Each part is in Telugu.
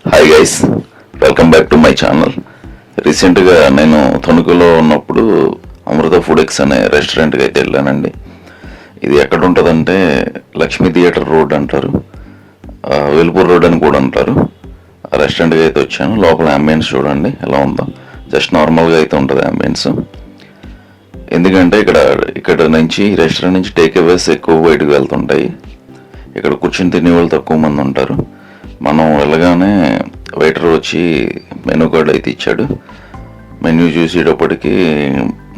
Hi guys, welcome back to my channel. రీసెంట్గా నేను తణుకులో ఉన్నప్పుడు అమృత ఫుడ్ ఎక్స్ అనే రెస్టారెంట్కి అయితే వెళ్ళానండి. ఇది ఎక్కడ ఉంటుందంటే లక్ష్మీ థియేటర్ రోడ్ అంటారు, వెలుపూర్ రోడ్ అని కూడా అంటారు. ఆ రెస్టారెంట్కి అయితే వచ్చాను. లోపల అంబియన్స్ చూడండి ఎలా ఉందో. జస్ట్ నార్మల్గా అయితే ఉంటుంది అంబియన్స్. ఎందుకంటే ఇక్కడ నుంచి రెస్టారెంట్ నుంచి టేక్ అవేస్ ఎక్కువ బయటకు వెళ్తుంటాయి. ఇక్కడ కూర్చుని తినే వాళ్ళు తక్కువ మంది ఉంటారు. మనం వెళ్ళగానే వెయిటర్ వచ్చి మెనూ కార్డు అయితే ఇచ్చాడు. మెన్యూ చూసేటప్పటికి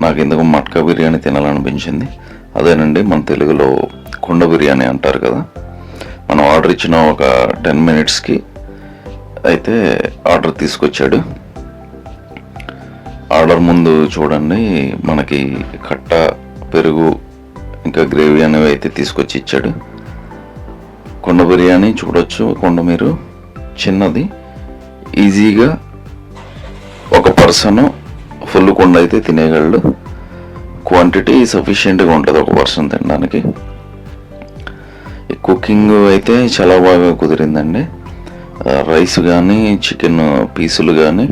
నాకు ఎందుకు మట్కా బిర్యానీ తినాలనిపించింది. అదేనండి మన తెలుగులో కుండ బిర్యానీ అంటారు కదా. మనం ఆర్డర్ ఇచ్చిన ఒక 10 minutesకి అయితే ఆర్డర్ తీసుకొచ్చాడు. ఆర్డర్ ముందు చూడండి మనకి కట్ట, పెరుగు, ఇంకా గ్రేవీ అనేవి అయితే తీసుకొచ్చి ఇచ్చాడు. కుండ బిర్యానీ చూడొచ్చు. కుండ మీరు చిన్నది, ఈజీగా ఒక పర్సన్ ఫుల్ కుండ అయితే తినేయగలడు. క్వాంటిటీ సఫిషియెంట్గా ఉంటుంది ఒక పర్సన్ తినడానికి. కుకింగ్ అయితే చాలా బాగా కుదిరిందండి. రైస్ కానీ చికెన్ పీసులు కానీ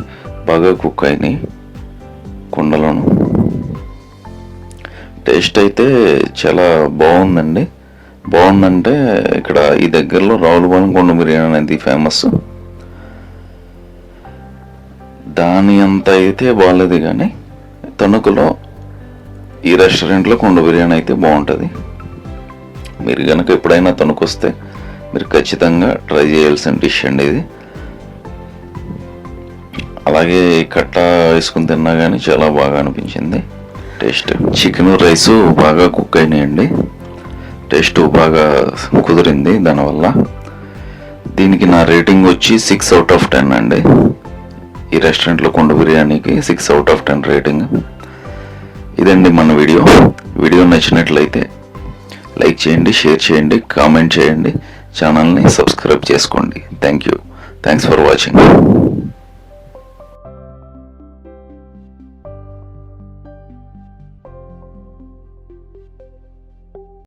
బాగా కుక్ అయినాయి కుండలోను. టేస్ట్ అయితే చాలా బాగుందండి. బాగుందంటే ఇక్కడ ఈ దగ్గరలో రావులపాలెం కుండ బిర్యానీ అనేది ఫేమస్. దాని అంత అయితే బాగాలేదు, కానీ తణుకులో ఈ రెస్టారెంట్లో కుండ బిర్యానీ అయితే బాగుంటుంది. మీరు కనుక ఎప్పుడైనా తణుకు వస్తే మీరు ఖచ్చితంగా ట్రై చేయాల్సిన డిష్ అండి ఇది. అలాగే కట్ట వేసుకుని తిన్నా కానీ చాలా బాగా అనిపించింది టేస్ట్. చికెన్ రైసు బాగా కుక్ అయినాయండి. టేస్ట్ బాగా కుదిరింది. దానివల్ల దీనికి నా రేటింగ్ వచ్చి 6 out of 10 అండి. ఈ రెస్టారెంట్లో కుండ బిర్యానీకి 6 out of 10 రేటింగ్. ఇదండి మన వీడియో నచ్చినట్లయితే లైక్ చేయండి, షేర్ చేయండి, కామెంట్ చేయండి, ఛానల్ని సబ్స్క్రైబ్ చేసుకోండి. Thanks for watching.